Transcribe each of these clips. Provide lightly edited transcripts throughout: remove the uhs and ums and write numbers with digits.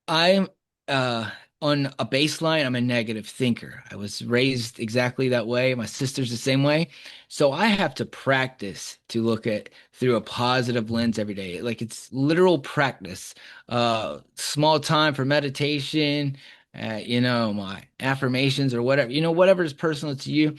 I'm uh on a baseline, I'm a negative thinker. I was raised exactly that way. My sister's the same way. So I have to practice to look at through a positive lens every day. Like it's literal practice. Small time for meditation, my affirmations or whatever, whatever is personal to you.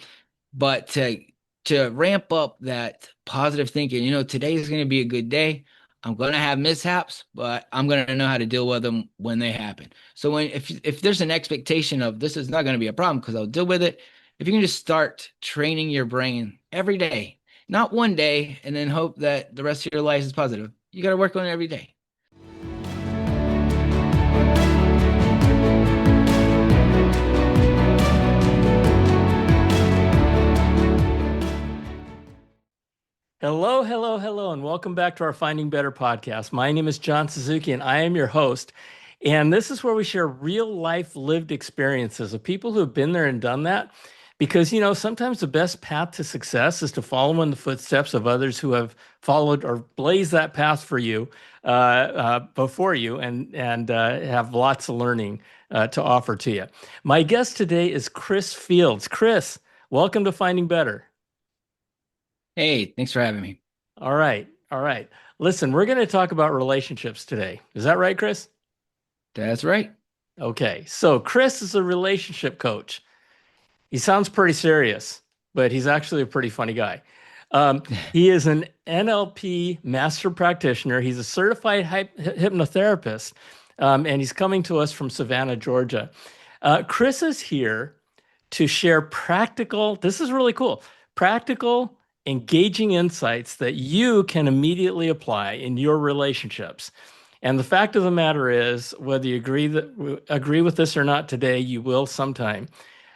But to ramp up that positive thinking, today is going to be a good day. I'm going to have mishaps, but I'm going to know how to deal with them when they happen. So if there's an expectation of this is not going to be a problem because I'll deal with it, if you can just start training your brain every day, not one day, and then hope that the rest of your life is positive. You got to work on it every day. Hello, hello, hello, and welcome back to our Finding Better podcast. My name is John Suzuki, and I am your host. And this is where we share real life lived experiences of people who have been there and done that. Because, sometimes the best path to success is to follow in the footsteps of others who have followed or blazed that path for you before you and have lots of learning to offer to you. My guest today is Chris Fields. Chris, welcome to Finding Better. Hey, thanks for having me. All right. All right. Listen, we're going to talk about relationships today. Is that right, Chris? That's right. Okay. So, Chris is a relationship coach. He sounds pretty serious, but he's actually a pretty funny guy. He is an NLP Master Practitioner. He's a certified hypnotherapist, and he's coming to us from Savannah, Georgia. Chris is here to share practical, this is really cool, practical, engaging insights that you can immediately apply in your relationships. And the fact of the matter is, whether you agree with this or not today, you will sometime.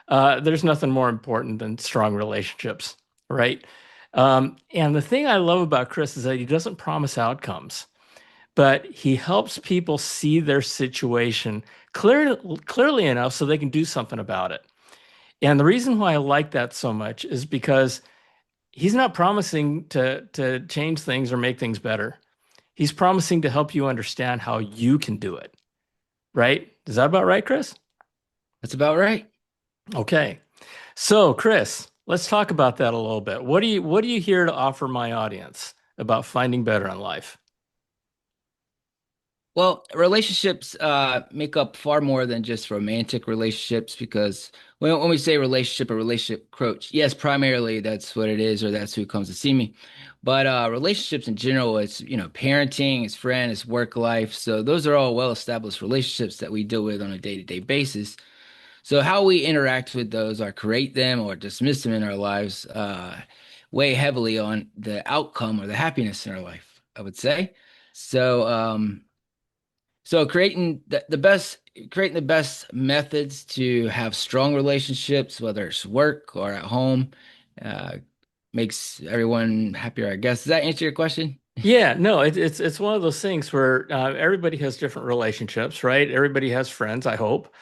There's nothing more important than strong relationships, right? And the thing I love about Chris is that he doesn't promise outcomes, but he helps people see their situation clearly enough so they can do something about it. And the reason why I like that so much is because he's not promising to change things or make things better. He's promising to help you understand how you can do it. Right? Is that about right, Chris? That's about right. Okay. So, Chris, let's talk about that a little bit. What do you here to offer my audience about finding better in life? Well, relationships make up far more than just romantic relationships because when we say relationship or relationship coach, yes, primarily that's what it is or that's who comes to see me. But relationships in general, it's, parenting, it's friend, it's work life. So those are all well-established relationships that we deal with on a day-to-day basis. So how we interact with those or create them or dismiss them in our lives weigh heavily on the outcome or the happiness in our life, I would say. So, so creating the best methods to have strong relationships, whether it's work or at home, uh, makes everyone happier, I guess. Does that answer your question? Yeah, no, it's one of those things where everybody has different relationships, right? Everybody has friends, I hope,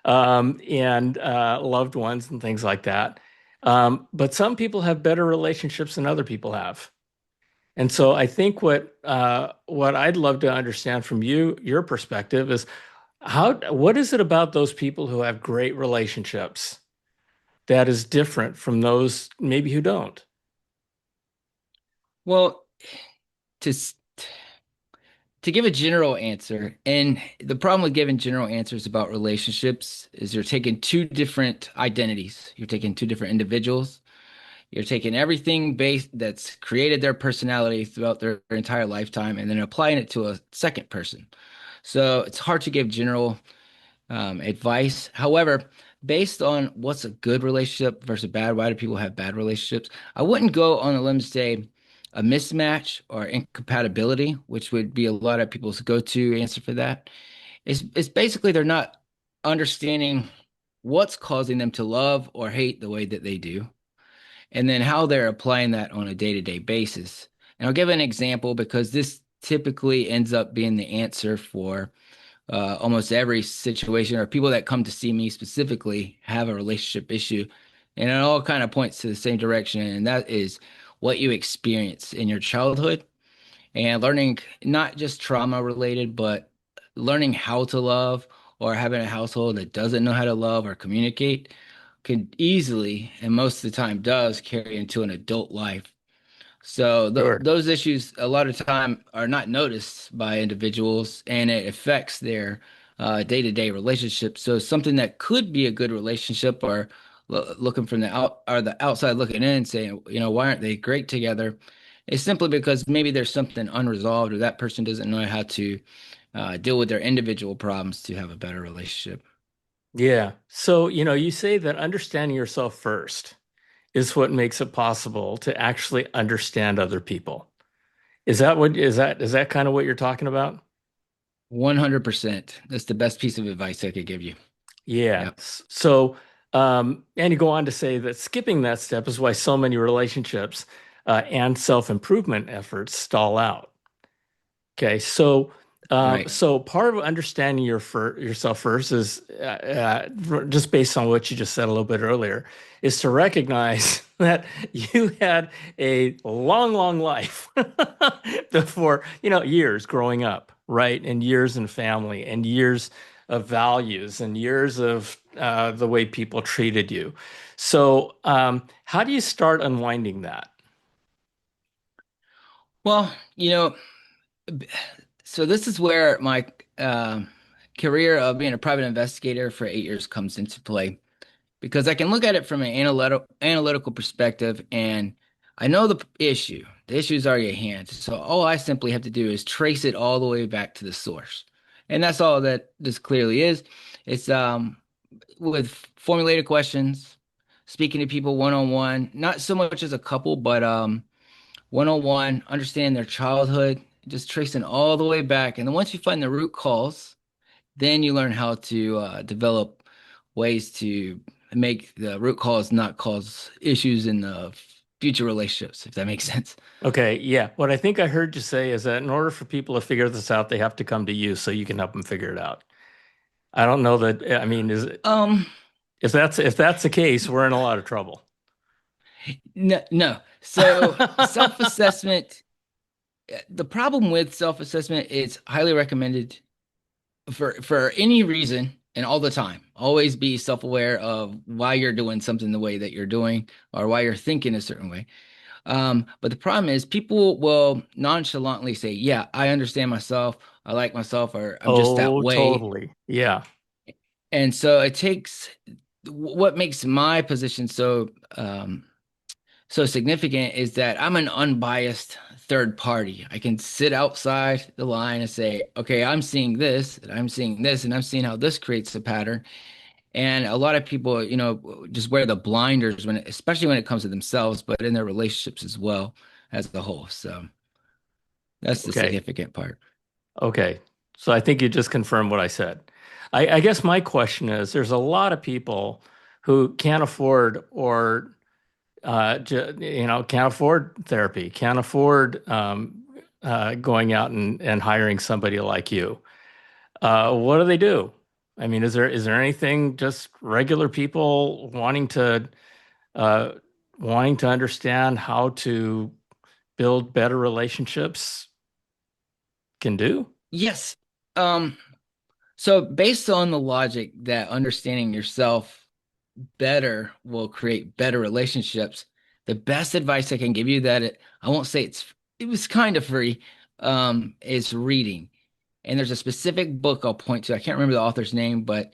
and loved ones and things like that. But some people have better relationships than other people have. And so I think what I'd love to understand from you, your perspective is what is it about those people who have great relationships that is different from those maybe who don't? Well, to s- to give a general answer, and the problem with giving general answers about relationships is you're taking two different identities. You're taking two different individuals. You're taking everything based that's created their personality throughout their entire lifetime and then applying it to a second person. So it's hard to give general advice. However, based on what's a good relationship versus bad, why do people have bad relationships? I wouldn't go on a limb to say a mismatch or incompatibility, which would be a lot of people's go-to answer for that. It's basically they're not understanding what's causing them to love or hate the way that they do, and then how they're applying that on a day-to-day basis. And I'll give an example because this typically ends up being the answer for almost every situation, or people that come to see me specifically have a relationship issue. And it all kind of points to the same direction, and that is what you experience in your childhood and learning not just trauma related, but learning how to love or having a household that doesn't know how to love or communicate can easily, and most of the time does, carry into an adult life. So Sure. those issues a lot of time are not noticed by individuals, and it affects their day-to-day relationships. So something that could be a good relationship, or looking from the outside looking in, saying, why aren't they great together? It's simply because maybe there's something unresolved, or that person doesn't know how to deal with their individual problems to have a better relationship. Yeah. So, you say that understanding yourself first is what makes it possible to actually understand other people. Is that kind of what you're talking about? 100%. That's the best piece of advice I could give you. Yeah. Yep. So, and you go on to say that skipping that step is why so many relationships and self-improvement efforts stall out. Okay, Right. so part of understanding yourself first is just based on what you just said a little bit earlier, is to recognize that you had a long, long life before, years growing up, right? And years in family, and years of values, and years of the way people treated you. So, how do you start unwinding that? Well, so this is where my um career of being a private investigator for 8 years comes into play because I can look at it from an analytical perspective, and I know the issue. The issue is already at hand. So all I simply have to do is trace it all the way back to the source. And that's all that this clearly is. It's with formulated questions, speaking to people one on one, not so much as a couple, but one-on-one, understand their childhood, just tracing all the way back. And then once you find the root cause, then you learn how to develop ways to make the root cause not cause issues in the future relationships, if that makes sense. Okay, yeah. What I think I heard you say is that in order for people to figure this out, they have to come to you so you can help them figure it out. I don't know that, I mean, Um, if that's the case, we're in a lot of trouble. no, no. So self-assessment, the problem with self-assessment is highly recommended for any reason and all the time. Always be self-aware of why you're doing something the way that you're doing or why you're thinking a certain way. But the problem is people will nonchalantly say, "Yeah, I understand myself. I like myself, or I'm just that Oh, way." totally. Yeah. And so it takes what makes my position so significant is that I'm an unbiased third party. I can sit outside the line and say, okay, I'm seeing this, and I'm seeing this, and I'm seeing how this creates a pattern. And a lot of people, just wear the blinders especially when it comes to themselves, but in their relationships as well as a whole. So that's the Okay. significant part. Okay. So I think you just confirmed what I said. I guess my question is there's a lot of people who can't afford or can't afford therapy, can't afford going out and hiring somebody like you. What do they do? I mean, is there anything just regular people uh, wanting to understand how to build better relationships can do? Yes. Um, so based on the logic that understanding yourself better will create better relationships. The best advice I can give you I won't say it was kind of free, is reading. And there's a specific book I'll point to. I can't remember the author's name, but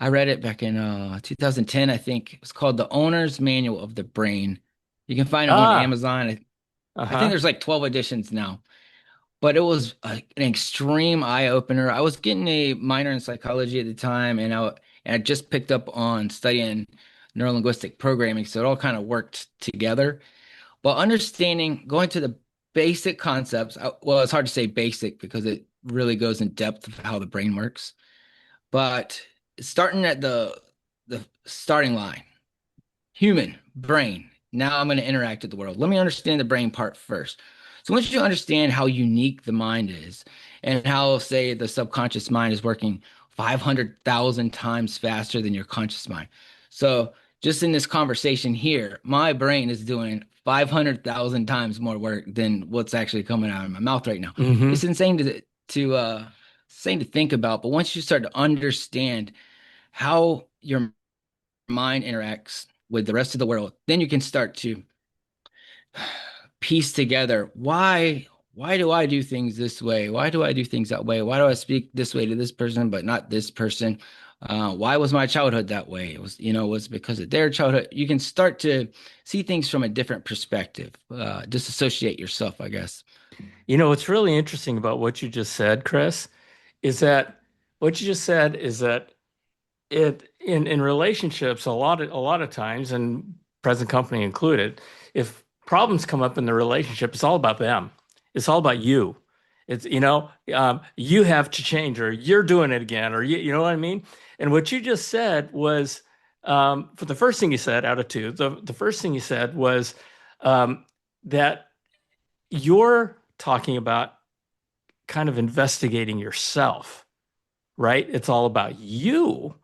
I read it back in 2010, I think. It's called The Owner's Manual of the Brain. You can find it on Ah, Amazon. I think uh-huh. there's like 12 editions now, but it was an extreme eye opener. I was getting a minor in psychology at the time, and I just picked up on studying neurolinguistic programming, so it all kind of worked together. But understanding, going to the basic concepts, well, it's hard to say basic because it really goes in depth of how the brain works. But starting at the starting line, human brain. Now I'm going to interact with the world. Let me understand the brain part first. So once you understand how unique the mind is and how, say, the subconscious mind is working 500,000 times faster than your conscious mind. So just in this conversation here, my brain is doing 500,000 times more work than what's actually coming out of my mouth right now. Hmm. It's insane to thing to think about. But once you start to understand how your mind interacts with the rest of the world, then you can start to piece together why do I do things this way? Why do I do things that way? Why do I speak this way to this person but not this person? Why was my childhood that way? It was, was because of their childhood. You can start to see things from a different perspective. Disassociate yourself, I guess. What's really interesting about what you just said, Chris, is that what you just said is that it in relationships a lot of times, and present company included, if problems come up in the relationship, it's all about them. It's all about you. It's you have to change, or you're doing it again, or you know what I mean. And what you just said was, for the first thing you said out of two, the first thing you said was that you're talking about kind of investigating yourself, right? It's all about you,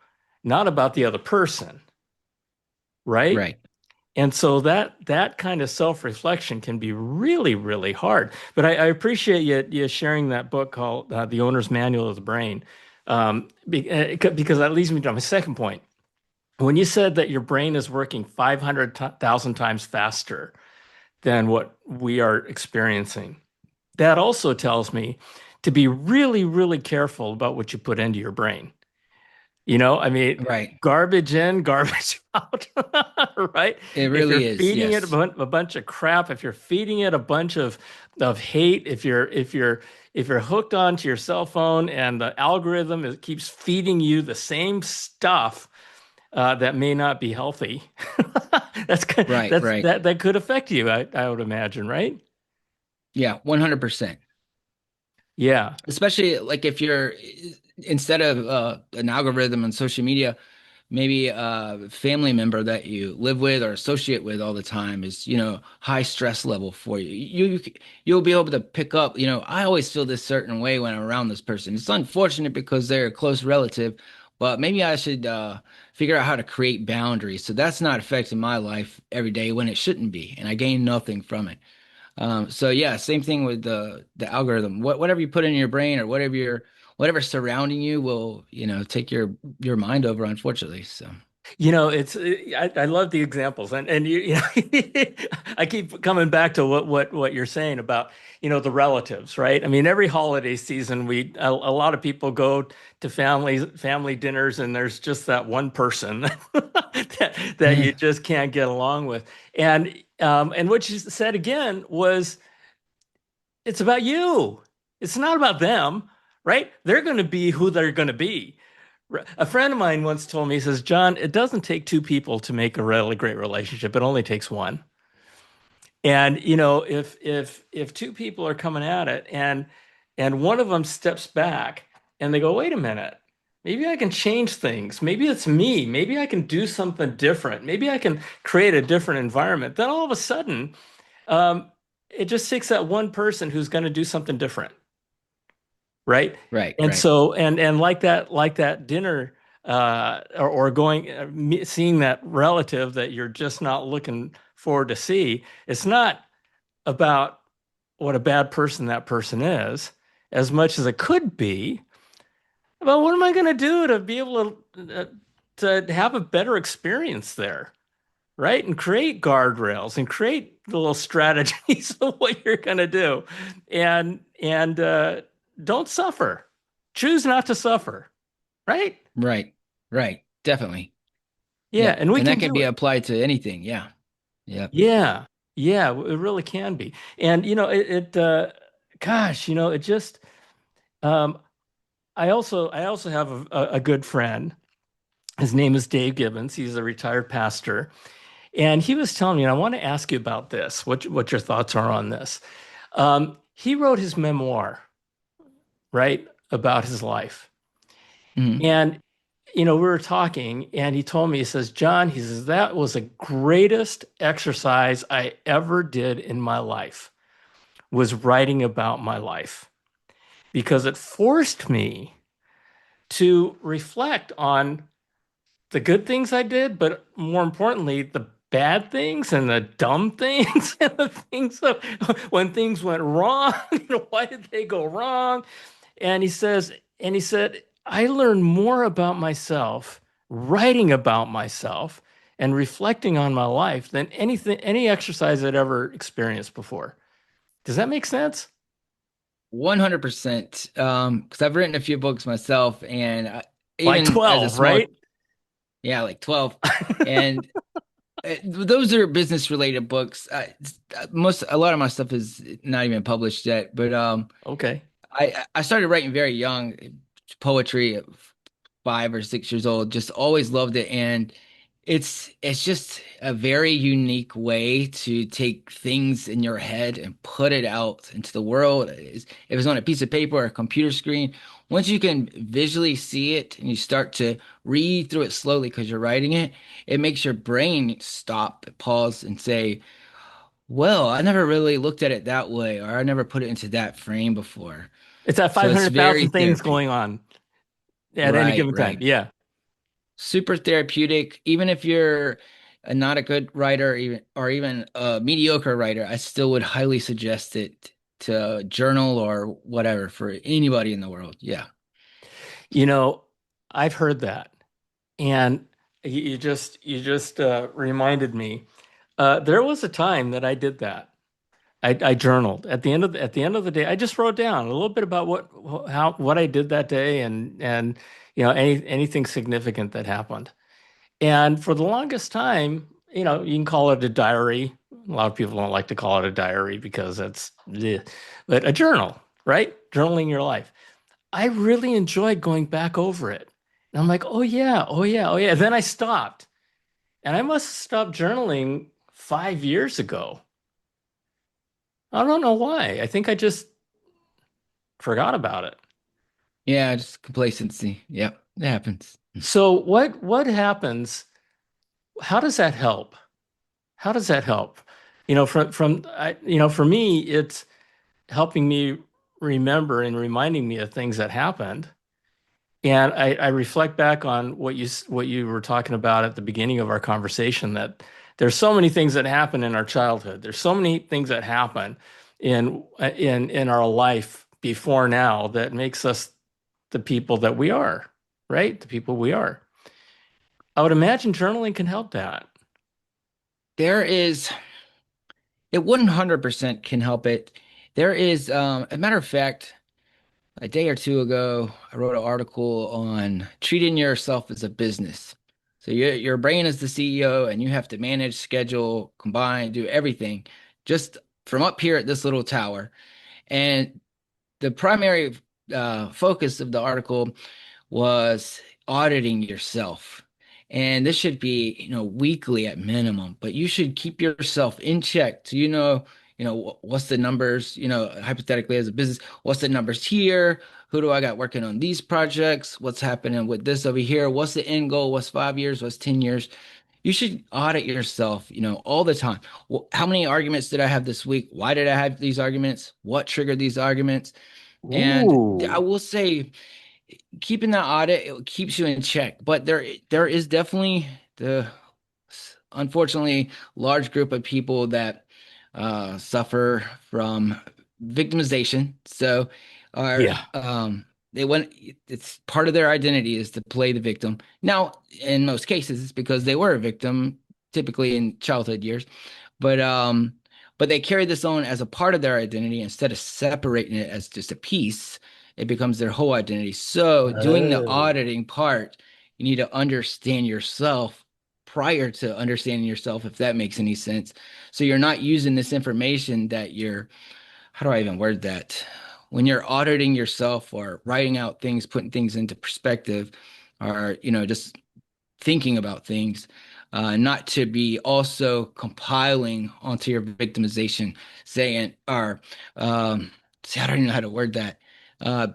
not about the other person, right? Right. And so that kind of self-reflection can be really, really hard. But I appreciate you sharing that book called The Owner's Manual of the Brain, because that leads me to my second point. When you said that your brain is working 500,000 times faster than what we are experiencing, that also tells me to be really, really careful about what you put into your brain. I mean, Right. garbage in, garbage out, right? It If you're really is. feeding it Yes. a bunch of crap, if you're feeding it a bunch of hate, if you're hooked onto your cell phone and the algorithm keeps feeding you the same stuff that may not be healthy, Right. that's Right. that could affect you, I would imagine, right? Yeah. 100%. Yeah. Especially like if you're instead of an algorithm on social media, maybe a family member that you live with or associate with all the time is, high stress level for you. You'll be able to pick up, I always feel this certain way when I'm around this person. It's unfortunate because they're a close relative, but maybe I should figure out how to create boundaries so that's not affecting my life every day when it shouldn't be, and I gain nothing from it. So yeah, same thing with the algorithm. Whatever you put in your brain or whatever's surrounding you will, take your mind over, unfortunately. So It's I love the examples, and I keep coming back to what you're saying about the relatives, right? I mean, every holiday season, a lot of people go to family dinners, and there's just that one person that you just can't get along with, and what you said again was it's about you. It's not about them, right? They're going to be who they're going to be. A friend of mine once told me, he says, John, it doesn't take two people to make a really great relationship. It only takes one. And if two people are coming at it and one of them steps back and they go, wait a minute, maybe I can change things. Maybe it's me. Maybe I can do something different. Maybe I can create a different environment. Then all of a sudden, um, it just takes that one person who's going to do something different, right? right, And right, so and like that dinner or going seeing that relative that you're just not looking forward to see. It's not about what a bad person that person is as much as it could be about what am I going to do to be able to have a better experience there, right? And create guardrails and create the little strategies of what you're going to do. And don't suffer. Choose not to suffer, right? right, right. Definitely. Yeah, Yep. and we And that can can do be it. applied to anything. Yeah. Yep. Yeah. Yeah, it really can be. And gosh, it just um I also have a good friend. His name is Dave Gibbons. He's a retired pastor. And he was telling me, and I want to ask you about this, what your thoughts are on this. He wrote his memoir, right, about his life. Mhm. And, we were talking, and he told me, he says, John, he says, that was the greatest exercise I ever did in my life, was writing about my life, because it forced me to reflect on the good things I did, but more importantly, the bad things and the dumb things and the things when things went wrong, why did they go wrong? And he says, And he said, I learned more about myself writing about myself and reflecting on my life than any exercise I'd ever experienced before. Does that make sense? 100%. Because I've written a few books myself, and Like even as a 12, small, right? yeah, like 12. And those are business related books. A lot of my stuff is not even published yet, but Okay. I started writing very young, poetry at 5 or 6 years old. Just always loved it, and it's just a very unique way to take things in your head and put it out into the world. If it's on a piece of paper or a computer screen, once you can visually see it and you start to read through it slowly because you're writing it, it makes your brain stop, pause, and say, "Well, I never really looked at it that way, or I never put it into that frame before." It's at So it's very 500,000 things therapeutic. going on at any Right, given time. right. Yeah. Super therapeutic. Even if you're not a good writer, even a mediocre writer, I still would highly suggest it to journal or whatever for anybody in the world. Yeah. You know, I've heard that. And you just reminded me. There was a time that I did that. I journaled at the end of the day. I just wrote down a little bit about what I did that day and anything significant that happened. And for the longest time, you can call it a diary. A lot of people don't like to call it a diary because it's, bleh. But a journal, right? Journaling your life. I really enjoyed going back over it. And I'm like, oh yeah, oh yeah, oh yeah. Then I stopped. And I must have stopped journaling 5 years ago. I don't know why. I think I just forgot about it. Yeah, just complacency. Yep, it happens. So what happens? How does that help? How does that help? For me, it's helping me remember and reminding me of things that happened. And I reflect back on what you were talking about at the beginning of our conversation, that there's so many things that happen in our childhood. There's so many things that happen in our life before now that makes us the people that we are, right? The people we are. I would imagine journaling can help that. There is, it 100% can help it. There is, a matter of fact, a day or two ago, I wrote an article on treating yourself as a business. So your brain is the CEO and you have to manage, schedule, combine, do everything just from up here at this little tower. And the primary focus of the article was auditing yourself. And this should be, weekly at minimum, but you should keep yourself in check. So, what's the numbers, hypothetically as a business, what's the numbers here? Who do I got working on these projects? What's happening with this over here? What's the end goal? What's 5 years? What's 10 years? You should audit yourself, all the time. Well, how many arguments did I have this week? Why did I have these arguments? What triggered these arguments? And I Ooh. will say, keeping that audit, it keeps you in check. But there is definitely the unfortunately large group of people that suffer from victimization. So are Yeah. they want it's part of their identity is to play the victim. Now, in most cases, it's because they were a victim, typically in childhood years. But but they carry this on as a part of their identity instead of separating it as just a piece. It becomes their whole identity. So doing the Oh. auditing part, you need to understand yourself prior to understanding yourself, if that makes any sense. So you're not using this information that you're, how do I even word that? When you're auditing yourself or writing out things, putting things into perspective, or, just thinking about things, not to be also compiling onto your victimization, saying, or, see, I don't even know how to word that.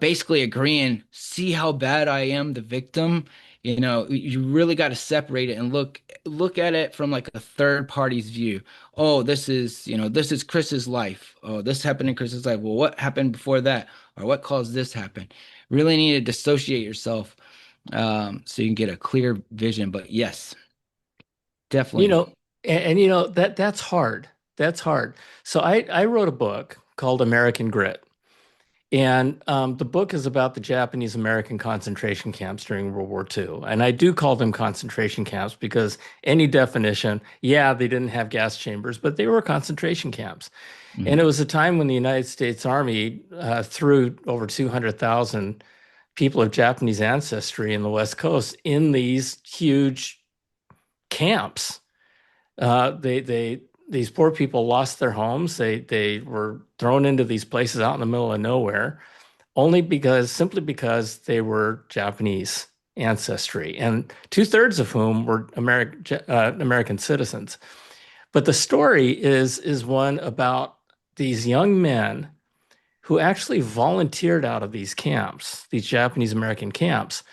Basically agreeing, see how bad I am, the victim. You really got to separate it and look at it from like a third party's view. Oh, this is Chris's life. Oh, this happened in Chris's life. Well, what happened before that? Or what caused this happen? Really need to dissociate yourself, so you can get a clear vision. But yes, You definitely. know, that's hard. That's hard. So I wrote a book called American Grit. And the book is about the Japanese American concentration camps during World War II. And I do call them concentration camps because any definition, yeah, they didn't have gas chambers, but they were concentration camps. And it Mhm. was a time when the United States Army threw over 200,000 people of Japanese ancestry in the West Coast in these huge camps. These poor people lost their homes. They were thrown into these places out in the middle of nowhere, simply because they were Japanese ancestry, and two-thirds of whom were American citizens. But the story is one about these young men who actually volunteered out of these camps, these Japanese American camps,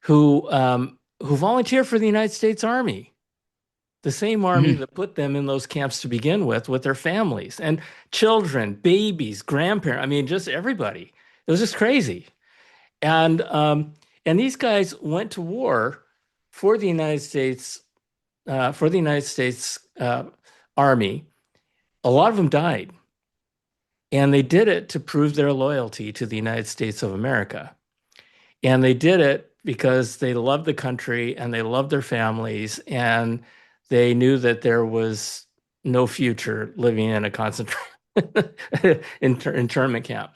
who volunteered for the United States Army, the same army Mhm. that put them in those camps to begin with their families and children, babies, grandparents. I mean, just everybody. It was just crazy. And and these guys went to war for the United States Army. A lot of them died, and they did it to prove their loyalty to the United States of America. And they did it because they loved the country and they loved their families, and they knew that there was no future living in a concentration internment camp.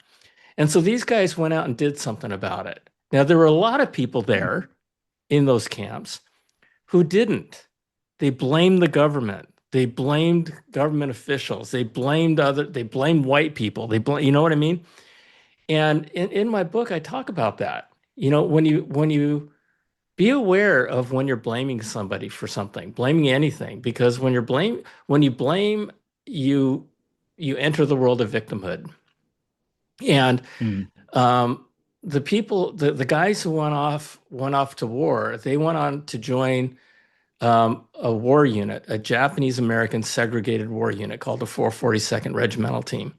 And so these guys went out and did something about it. Now, there were a lot of people there in those camps who didn't. They blamed the government. They blamed government officials. They blamed white people. You know what I mean? And in my book, I talk about that. When you be aware of when you're blaming somebody for something, blaming anything, because when you blame, you you enter the world of victimhood. And Mhm. um, the guys who went off to war, they went on to join a war unit, a Japanese American segregated war unit called the 442nd Regimental Team.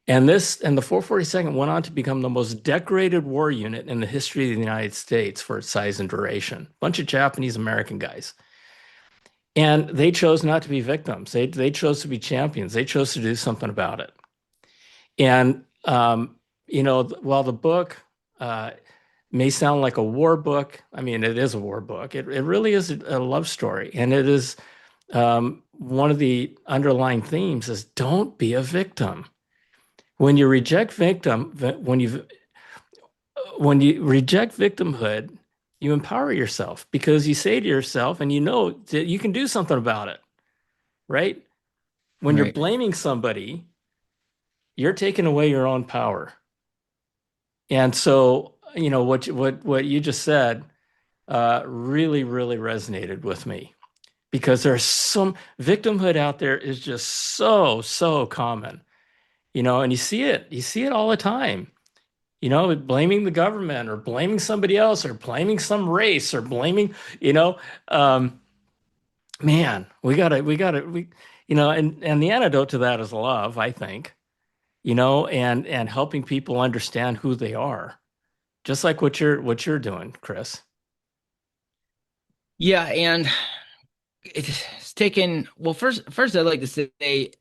And the 442nd went on to become the most decorated war unit in the history of the United States for its size and duration. Bunch of Japanese American guys. And they chose not to be victims. They chose to be champions. They chose to do something about it. And while the book uh, may sound like a war book, I mean, it is a war book. It really is a love story, and it is one of the underlying themes is don't be a victim. When you reject victim, when you reject victimhood, you empower yourself because you say to yourself, and you know that you can do something about it, right? When you're Right. blaming somebody, you're taking away your own power. And so, what you just said really, really resonated with me because there's some victimhood out there is just so common, and you see it all the time. Blaming the government or blaming somebody else or blaming some race or blaming, you know, um, man, and the antidote to that is love, I think, and helping people understand who they are, just like what you're doing, Chris. Yeah, and it's taken, well, first I'd like to say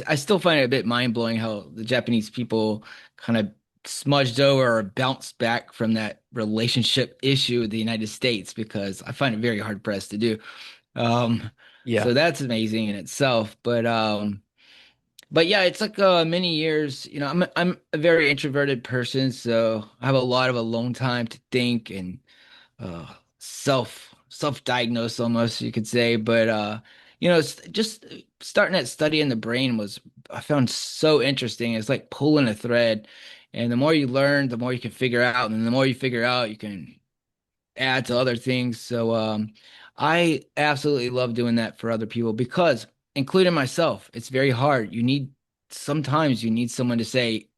I still find it a bit mind-blowing how the Japanese people kind of smudged over or bounced back from that relationship issue with the United States because I find it very hard pressed to do. Um, Yeah. so that's amazing in itself. But yeah, it's like many years, I'm a very introverted person, so I have a lot of alone time to think and self-diagnose almost you could say. But it's just starting at studying the brain was I found so interesting. It's like pulling a thread, and the more you learn, the more you can figure out, and the more you figure out, you can add to other things. So I absolutely love doing that for other people because, including myself, it's very hard. Sometimes you need someone to say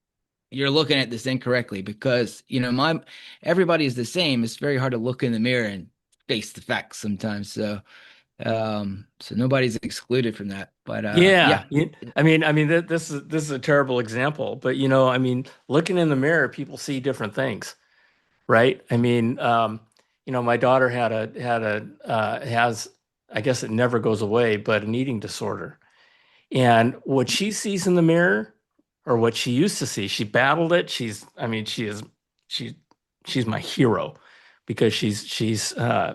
you're looking at this incorrectly because my everybody is the same. It's very hard to look in the mirror and face the facts sometimes. So nobody's excluded from that. But Yeah. yeah. I mean, this is a terrible example, but I mean, looking in the mirror, people see different things, right? I mean, my daughter has, I guess it never goes away, but an eating disorder. And what she sees in the mirror or what she used to see. She battled it. I mean, she, she's my hero because uh,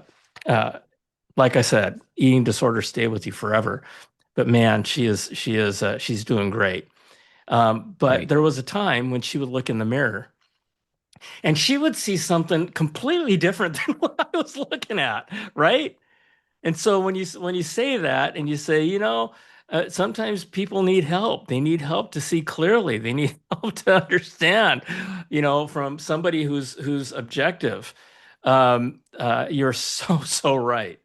like I said, eating disorders stay with you forever. But man, she's doing great. But Right. there was a time when she would look in the mirror and she would see something completely different than what I was looking at, right? And so when you say that and you say, sometimes people need help. They need help to see clearly. They need help to understand, from somebody who's objective. You're so right,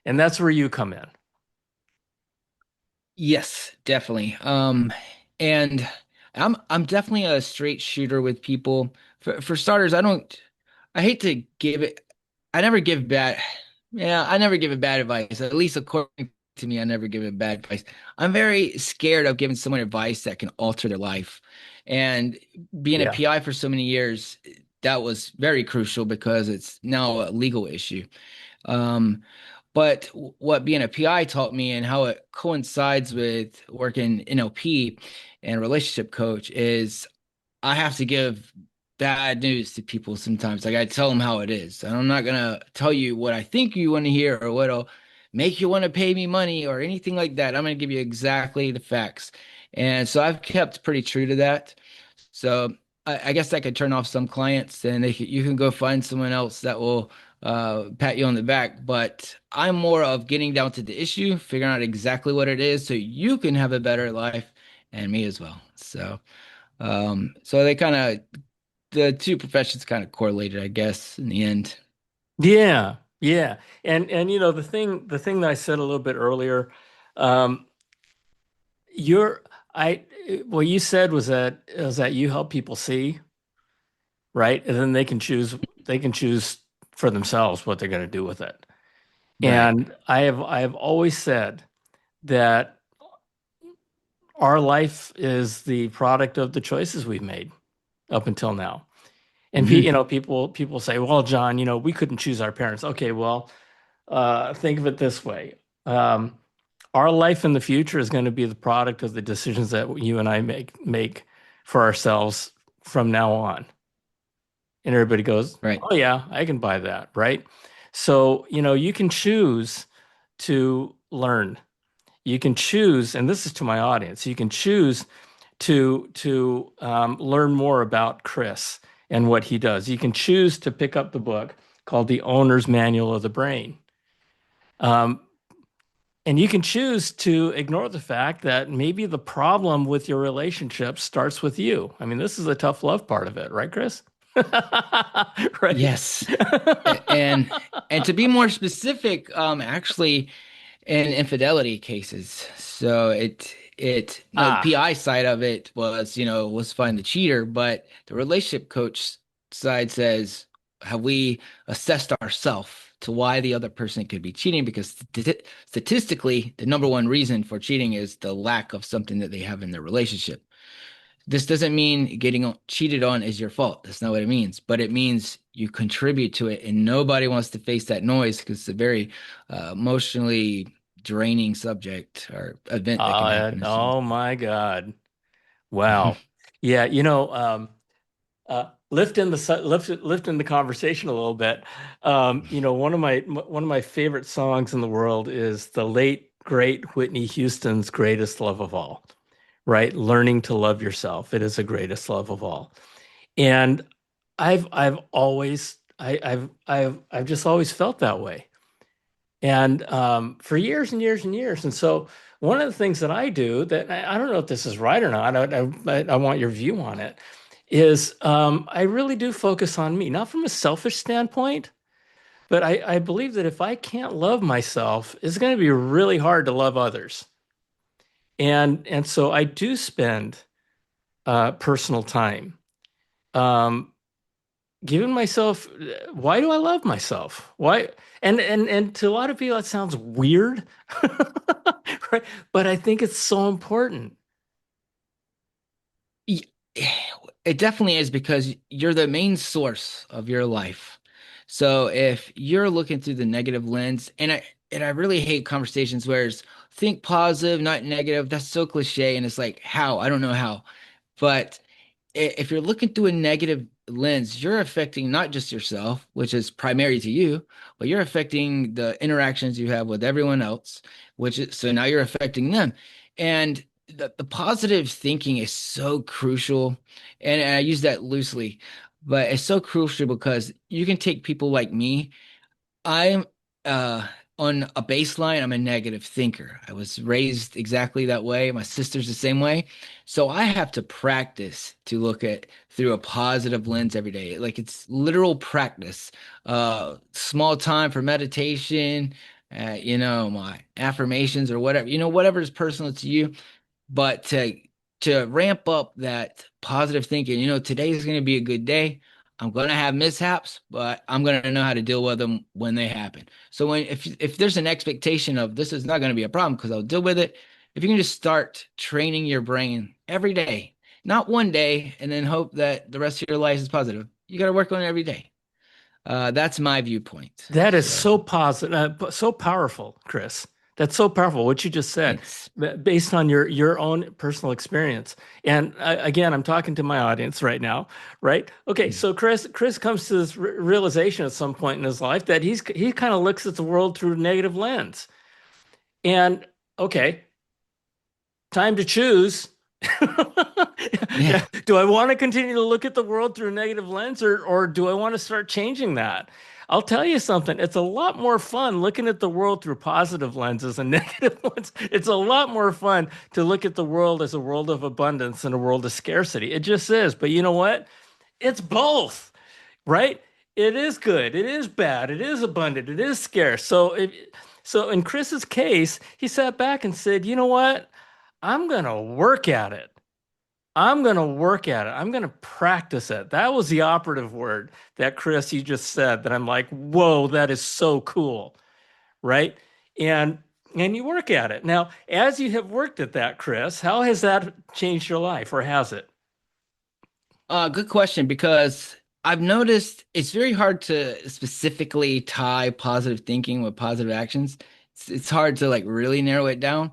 and that's where you come in. Yes, definitely. And I'm definitely a straight shooter with people. For starters, I hate to give it I never give bad yeah, I never give it bad advice. At least according to me, I never give it bad advice. I'm very scared of giving someone advice that can alter their life. And being a Yeah. PI for so many years, that was very crucial because it's now a legal issue. Um, but what being a PI taught me and how it coincides with working NLP and relationship coach is I have to give bad news to people sometimes. Like I tell them how it is. And I'm not gonna tell you what I think you want to hear or what'll make you want to pay me money or anything like that. I'm gonna give you exactly the facts. And so I've kept pretty true to that. So I guess that could turn off some clients, and you can go find someone else that will pat you on the back. But I'm more of getting down to the issue, figuring out exactly what it is, so you can have a better life, and me as well. So they kind of the two professions kind of correlated, I guess, in the end. Yeah, yeah. And the thing that I said a little bit earlier, um, you're I what you said was that you help people see, right? And then they can choose for themselves what they're going to do with it. Right. And I have always said that our life is the product of the choices we've made up until now. And Hmm. people say, "Well, John, we couldn't choose our parents." Okay, well, think of it this way. Um, our life in the future is going to be the product of the decisions that you and I make for ourselves from now on. And everybody goes, Right. "Oh yeah, I can buy that," right? So, you can choose to learn. You can choose, and this is to my audience, you can choose to learn more about Chris and what he does. You can choose to pick up the book called The Owner's Manual of the Brain. Um, and you can choose to ignore the fact that maybe the problem with your relationship starts with you. I mean, this is the tough love part of it, right, Chris? Right? Yes. And to be more specific, actually in infidelity cases. So no, the Ah, PI side of it was, was find the cheater, but the relationship coach side says, have we assessed ourselves to why the other person could be cheating? Because statistically, the number one reason for cheating is the lack of something that they have in their relationship. This doesn't mean getting cheated on is your fault. That's not what it means. But it means you contribute to it, and nobody wants to face that noise because it's a very emotionally draining subject or event that can happen to someone. oh my God. Wow. Yeah, lifting the conversation a little bit. One of my favorite songs in the world is the late great Whitney Houston's "Greatest Love of All." Right? Learning to love yourself. It is the greatest love of all. And I've always I've just always felt that way. And for years and years and years. And so one of the things that I do that I don't know if this is right or not, I want your view on it, is I really do focus on me, not from a selfish standpoint, but I believe that if I can't love myself, it's going to be really hard to love others. And so I do spend personal time. Um, Giving myself, why do I love myself? Why? And to a lot of people, that sounds weird, right? But I think it's so important. Y- It definitely is because you're the main source of your life. So if you're looking through the negative lens, and I really hate conversations where it's think positive, not negative. That's so cliche, and it's like how? I don't know how. But if you're looking through a negative lens, you're affecting not just yourself, which is primary to you, but you're affecting the interactions you have with everyone else, which is so now you're affecting them. And the positive thinking is so crucial. And I use that loosely, but it's so crucial because you can take people like me. I'm uh on a baseline, I'm a negative thinker. I was raised exactly that way. My sister's the same way. So I have to practice to look at through a positive lens every day. Like it's literal practice. Small time for meditation, my affirmations or whatever, whatever is personal to you. But to ramp up that positive thinking, today is going to be a good day. I'm going to have mishaps, but I'm going to know how to deal with them when they happen. So if there's an expectation of this is not going to be a problem because I'll deal with it, if you can just start training your brain every day, not one day, and then hope that the rest of your life is positive. You got to work on it every day. That's my viewpoint. That is So so positive, so powerful, Chris. That's so powerful what you just said, thanks. based on your own personal experience. And again, I'm talking to my audience right now, right? Okay, so Chris comes to this realization at some point in his life that he kind of looks at the world through a negative lens. And okay, time to choose. Yeah. Do I want to continue to look at the world through a negative lens, or do I want to start changing that? I'll tell you something. It's a lot more fun looking at the world through positive lenses and negative ones. It's a lot more fun to look at the world as a world of abundance and a world of scarcity. It just is. But you know what? It's both, right? It is good. It is bad. It is abundant. It is scarce. So in Chris's case, he sat back and said, you know what? I'm going to work at it. I'm going to work at it. I'm going to practice it. That was the operative word that Chris, you just said that I'm like, whoa, that is so cool. Right. And and you work at it. Now, as you have worked at that, Chris, how has that changed your life or has it? Good question because I've noticed it's very hard to specifically tie positive thinking with positive actions. It's hard to like really narrow it down,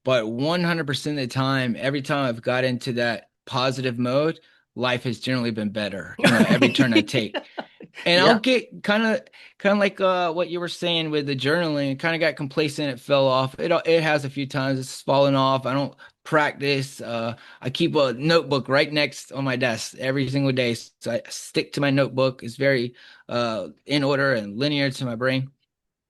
but 100% of the time, every time I've got into that positive mode, life has generally been better, every turn I take. And I'll Yeah. get kind of like what you were saying with the journaling. Kind of got complacent. It fell off. It has a few times. It's fallen off. I don't practice. I keep a notebook right next on my desk every single day. So I stick to my notebook. It's very in order and linear to my brain.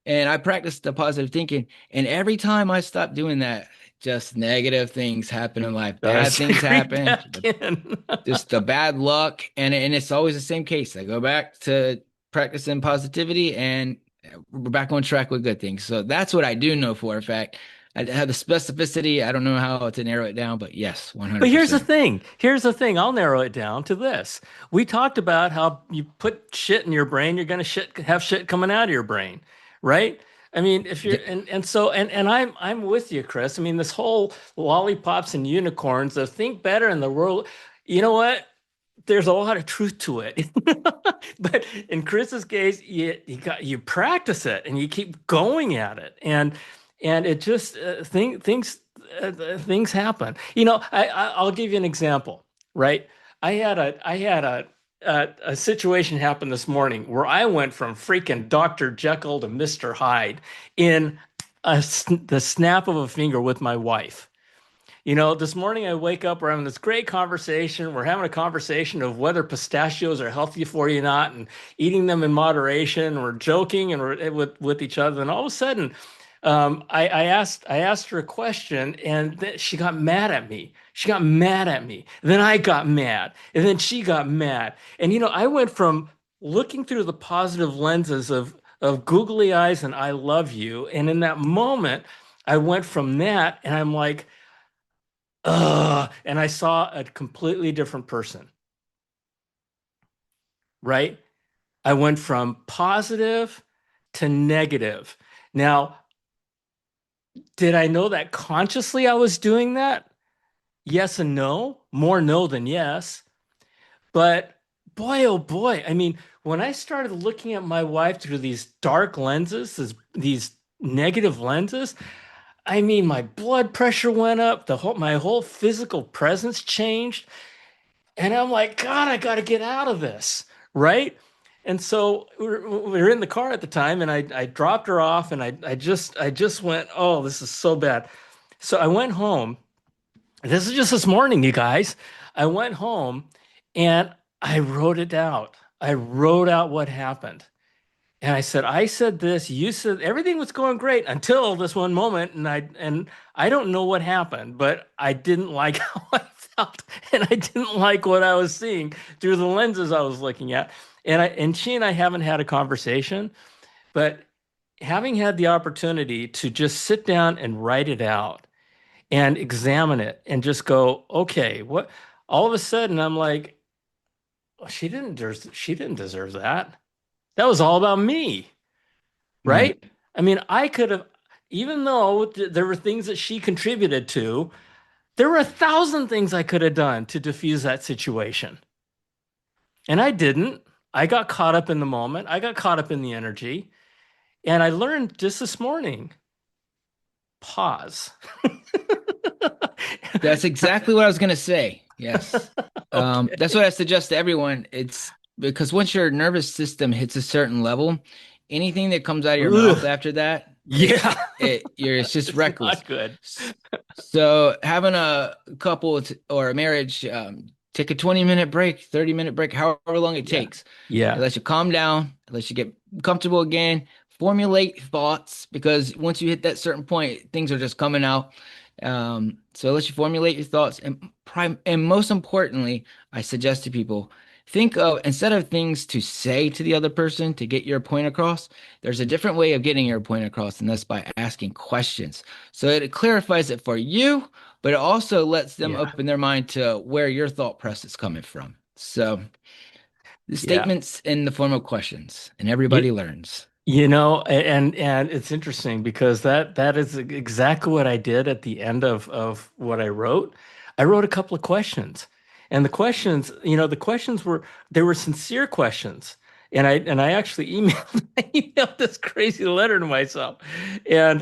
And I practice the positive thinking. And every time I stop doing that, just negative things happen in life. Bad Starts to things creep happen. back in. Just the bad luck, and it's always the same case. I go back to practicing positivity, and we're back on track with good things. So that's what I do know for a fact. I have the specificity. I don't know how to narrow it down, but yes, But here's the 100%. thing. Here's the thing. I'll narrow it down to this. We talked about how you put shit in your brain, you're going to have shit coming out of your brain, right? I mean, if you're Yep. and I'm with you, Chris. I mean, this whole lollipops and unicorns, the think better in the world. You know what? There's a lot of truth to it. But in Chris's case, you practice it and you keep going at it, and it just things happen. I'll give you an example, right? I had a situation happen this morning where I went from freaking Dr. Jekyll to Mr. Hyde in the snap of a finger with my wife. This morning I wake up, we're having this great conversation. We're having a conversation of whether pistachios are healthy for you or not, and eating them in moderation. We're joking and we're with each other. And all of a sudden, I asked her a question, and she got mad at me. She got mad at me. Then I got mad, and then she got mad. And I went from looking through the positive lenses of googly eyes and I love you, and in that moment, I went from that, and I'm like, ugh, and I saw a completely different person, right? I went from positive to negative. Now, did I know that consciously I was doing that? Yes and no. More no than yes. But boy, oh boy. I mean, when I started looking at my wife through these dark lenses, these negative lenses, I mean, my blood pressure went up, my whole physical presence changed. And I'm like, God, I got to get out of this, right? And so we were in the car at the time, and I dropped her off, and I just went, oh, this is so bad. So I went home. This is just this morning, you guys. I went home and I wrote it out. I wrote out what happened. And I said this, you said everything was going great until this one moment, and I don't know what happened, but I didn't like how I felt, and I didn't like what I was seeing through the lenses I was looking at. And she and I haven't had a conversation, but having had the opportunity to just sit down and write it out and examine it and just go, okay, what all of a sudden I'm like, "Oh, she didn't deserve that. That was all about me." Right. Right? I mean, I could have, even though there were things that she contributed to, there were 1,000 things I could have done to diffuse that situation. And I didn't. I got caught up in the moment. I got caught up in the energy. And I learned just this morning, pause. That's exactly what I was going to say. Yes. That's Okay. what I suggest to everyone. It's because once your nervous system hits a certain level, anything that comes out of your mouth Ugh. after that, Yeah. it's just It's reckless. not good. So having a couple or a marriage, take a 20-minute break, 30-minute break, however long it Yeah. takes. It Yeah. lets you calm down, it lets you get comfortable again, formulate thoughts, because once you hit that certain point, things are just coming out. So it lets you formulate your thoughts, and most importantly, I suggest to people, think of, instead of things to say to the other person to get your point across, there's a different way of getting your point across, and that's by asking questions. So it clarifies it for you, but it also lets them Yeah. open their mind to where your thought process is coming from. So the Yeah. statements in the form of questions, and everybody learns. And it's interesting because that is exactly what I did at the end of what I wrote. I wrote a couple of questions. And the questions, the questions were they were sincere questions. And I actually emailed I emailed this crazy letter to myself. And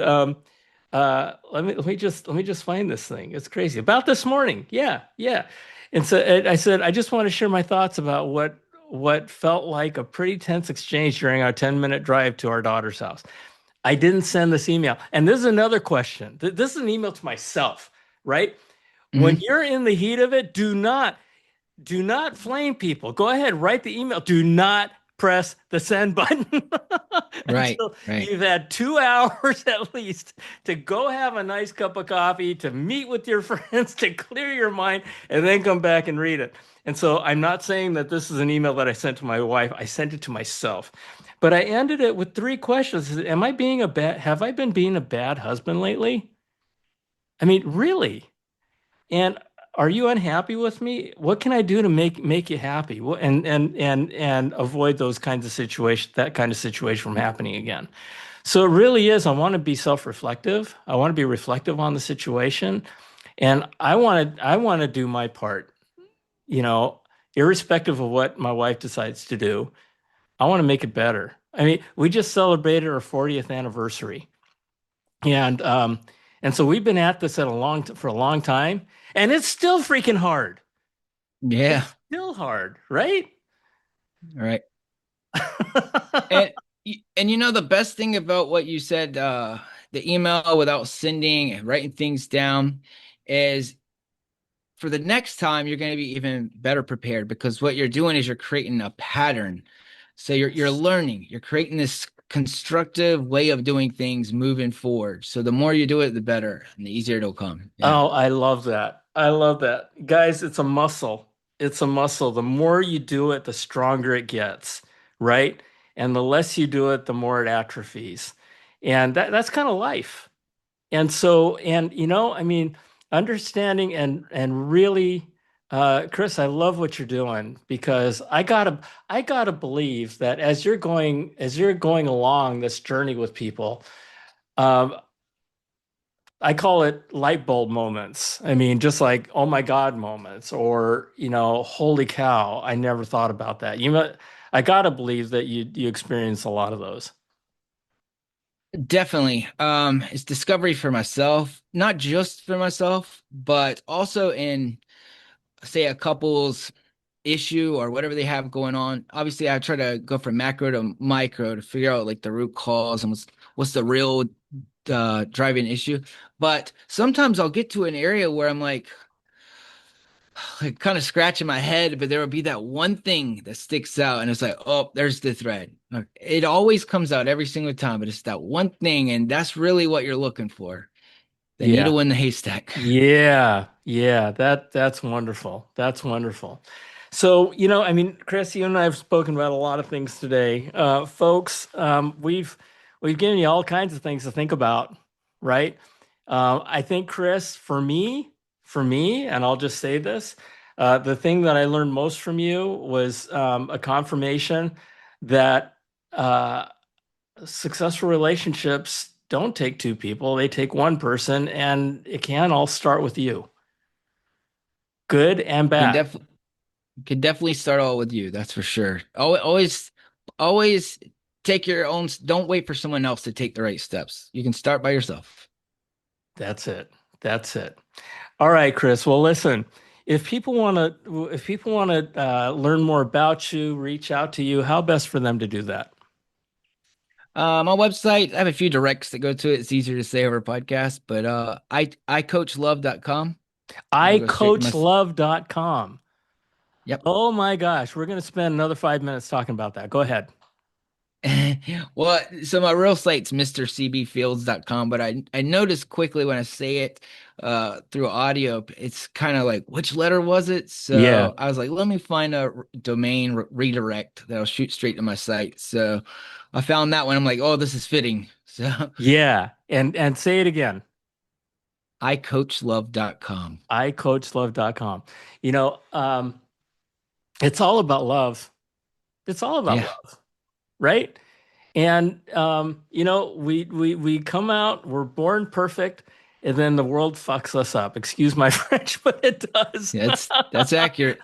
let me just find this thing. It's crazy. About this morning. Yeah, yeah. And so I said, I just want to share my thoughts about what felt like a pretty tense exchange during our 10-minute drive to our daughter's house. I didn't send this email. And this is another question. This is an email to myself, right? When Hmm. you're in the heat of it, do not flame people. Go ahead, write the email. Do not press the send button Right, until right. you've had 2 hours at least to go have a nice cup of coffee, to meet with your friends, to clear your mind, and then come back and read it. And so I'm not saying that this is an email that I sent to my wife. I sent it to myself. But I ended it with three questions. Have I been being a bad husband lately? I mean, really? And are you unhappy with me? What can I do to make you happy? And avoid those kinds of situations, that kind of situation from happening again. So it really is. I want to be self-reflective. I want to be reflective on the situation, and I want to do my part. You know, irrespective of what my wife decides to do, I want to make it better. I mean, we just celebrated our 40th anniversary. And so we've been at this for a long time, and it's still freaking hard. Yeah, It's still hard, right? right. And the best thing about what you said, the email without sending and writing things down, is for the next time you're going to be even better prepared, because what you're doing is you're creating a pattern. So you're Yes. learning, you're creating this constructive way of doing things moving forward. So the more you do it, the better and the easier it'll come. Yeah. Oh, I love that. I love that. Guys, it's a muscle. It's a muscle. The more you do it, the stronger it gets, right? And the less you do it, the more it atrophies. And that's kind of life. And so, I mean, understanding and really, Chris, I love what you're doing because I gotta believe that as you're going along this journey with people, um, I call it light bulb moments. I mean, just like oh my God moments, or holy cow, I never thought about that. I gotta believe that you experience a lot of those. Definitely. It's discovery for myself, not just for myself, but also in say a couple's issue or whatever they have going on. Obviously, I try to go from macro to micro to figure out like the root cause and what's the real driving issue. But sometimes I'll get to an area where I'm like kind of scratching my head, but there will be that one thing that sticks out, and it's like, oh, there's the thread. Like, it always comes out every single time, but it's that one thing, and that's really what you're looking for. The Yeah. needle in the haystack. Yeah, yeah, that's wonderful. That's wonderful. So, I mean, Chris, you and I have spoken about a lot of things today. Folks, we've given you all kinds of things to think about, right? I think, Chris, for me, and I'll just say this, the thing that I learned most from you was a confirmation that uh, successful relationships don't take two people, they take one person, and it can all start with you, good and Can bad. def can definitely start all with you. That's for sure. Always take your own. Don't wait for someone else to take the right steps. You can start by yourself. That's it. That's it. All right, Chris. Well, listen, if people want to learn more about you, reach out to you, how best for them to do that? My website, I have a few directs that go to it. It's easier to say over a podcast, but icoachlove.com. That'll go straight to my. icoachlove.com. Yep. Oh my gosh, we're going to spend another 5 minutes talking about that. Go ahead. Well, so my real site's mrcbfields.com, but I noticed quickly when I say it through audio, it's kind of like which letter was it? Yeah. So I was like, let me find a domain redirect that'll shoot straight to my site. So I found that one. I'm like, oh, this is fitting. So Yeah. And say it again. icoachlove.com. icoachlove.com. You know, it's all about love. It's all about Yeah. love, right? And we come out, we're born perfect, and then the world fucks us up. Excuse my French, but it does. Yeah, that's accurate.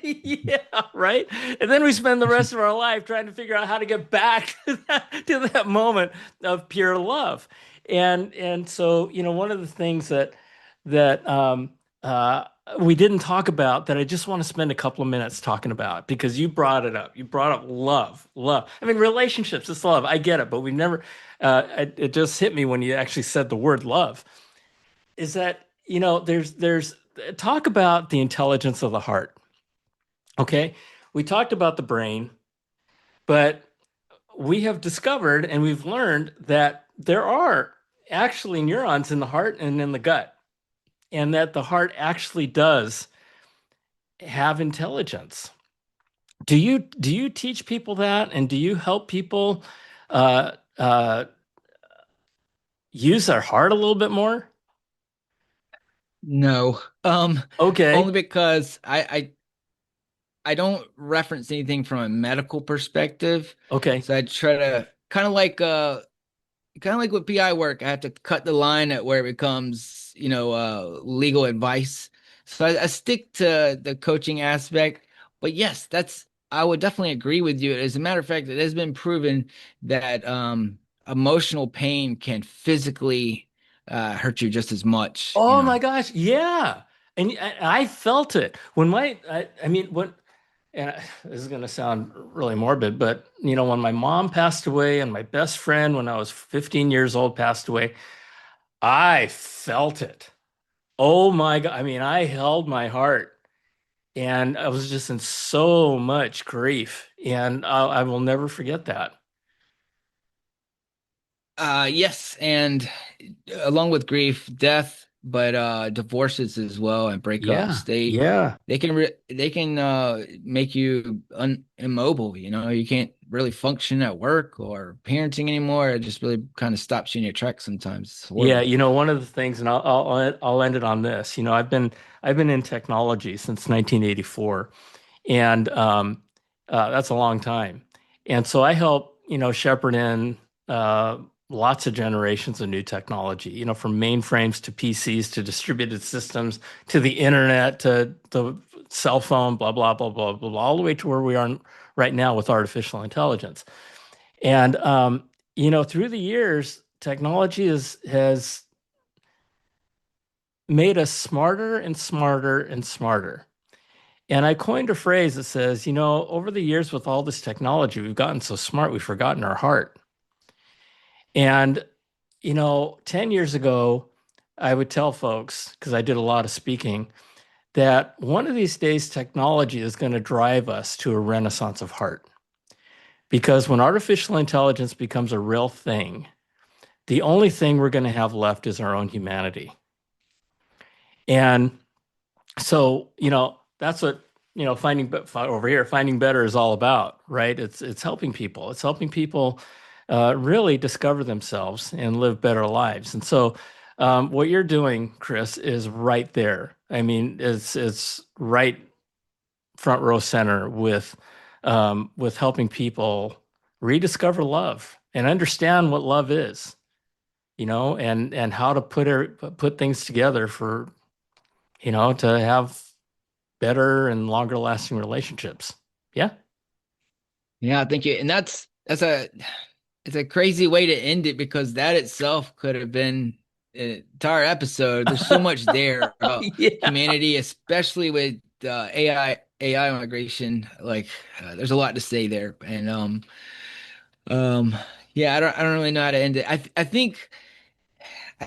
Yeah, right. And then we spend the rest of our life trying to figure out how to get back to that moment of pure love. And so, one of the things that uh, we didn't talk about that I just want to spend a couple of minutes talking about because you brought it up. You brought up love, love. I mean, relationships, it's love. I get it, but we've never. It just hit me when you actually said the word love. Is that there's talk about the intelligence of the heart. Okay, we talked about the brain, but we have discovered and we've learned that there are actually neurons in the heart and in the gut, and that the heart actually does have intelligence. Do you teach people that, and do you help people uh, uh, use their heart a little bit more? No. Only Okay, because I don't reference anything from a medical perspective. okay. So I try to kind of like with PI work, I have to cut the line at where it becomes, legal advice. So I stick to the coaching aspect. But yes, I would definitely agree with you. As a matter of fact, it has been proven that emotional pain can physically hurt you just as much, Oh my gosh, yeah. And I felt it when I mean, and this is going to sound really morbid, but when my mom passed away and my best friend when I was 15 years old passed away, I felt it. Oh my God. I mean, I held my heart and I was just in so much grief, and I will never forget that. Yes, and along with grief, death, but divorces as well and breakups. Yeah, They yeah. they can they can make you immobile, you can't really function at work or parenting anymore. It just really kind of stops you in your tracks sometimes. It's Yeah, horrible. one of the things, and I'll end it on this. I've been in technology since 1984, and that's a long time. And so I help shepherd in uh, lots of generations of new technology. From mainframes to PCs to distributed systems to the internet to the cell phone, blah blah blah blah blah, blah all the way to where we are right now with artificial intelligence. And through the years, technology has made us smarter and smarter and smarter. And I coined a phrase that says, over the years with all this technology, we've gotten so smart, we've forgotten our heart. And, 10 years ago, I would tell folks, because I did a lot of speaking, that one of these days technology is going to drive us to a renaissance of heart. Because when artificial intelligence becomes a real thing, the only thing we're going to have left is our own humanity. And so, that's what, over here, finding better is all about, right? It's helping people. It's helping people really discover themselves and live better lives. And so, what you're doing, Chris, is right there. I mean, it's right front row center with helping people rediscover love and understand what love is, and how to put things together for, to have better and longer lasting relationships. Yeah. Yeah, thank you. And that's a it's a crazy way to end it because that itself could have been an entire episode. There's so much there about Yeah. humanity, especially with AI migration. Like, there's a lot to say there, and um, yeah, I don't really know how to end it. I think I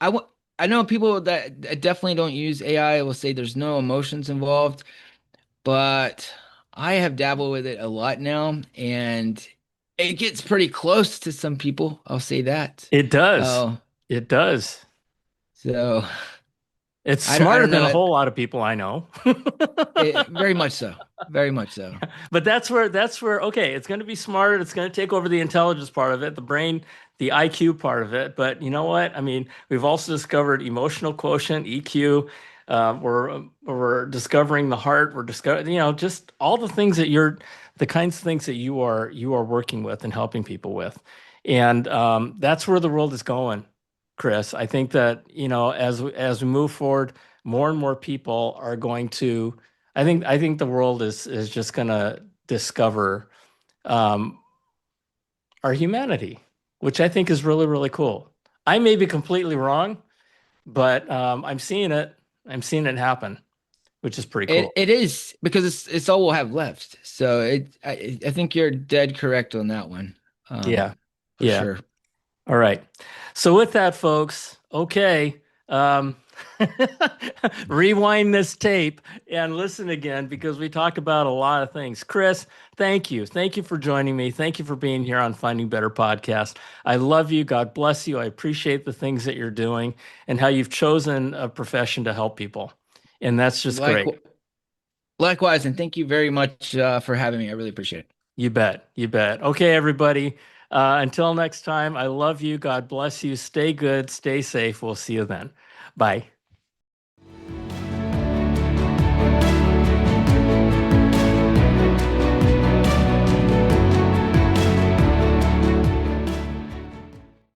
w I know people that definitely don't use AI will say there's no emotions involved, but I have dabbled with it a lot now, and it gets pretty close to some people. I'll say that. It does. Uh, It does. so It's I smarter don't than a know. whole lot of people I know. Very much so. Very much so. But that's where okay, it's going to be smarter. It's going to take over the intelligence part of it, the brain, the IQ part of it. But you know what? I mean, we've also discovered emotional quotient, EQ. We're discovering the heart. We're discovering, just all the things the kinds of things that you are working with and helping people with, and that's where the world is going, Chris. I think that as we move forward, more and more people are going to. I think the world is just going to discover um, our humanity, which I think is really, really cool. I may be completely wrong, but I'm seeing it. I'm seeing it happen, which is pretty It cool. it is because it's all we'll have left. So I think you're dead correct on that one. Yeah. For Yeah. sure. All right. So with that, folks, okay, rewind this tape and listen again because we talk about a lot of things. Chris, thank you. Thank you for joining me. Thank you for being here on Finding Better Podcast. I love you. God bless you. I appreciate the things that you're doing and how you've chosen a profession to help people. And that's just Like great. Likewise, and thank you very much for having me. I really appreciate it. You bet. You bet. Okay, everybody. Until next time, I love you. God bless you. Stay good. Stay safe. We'll see you then. Bye.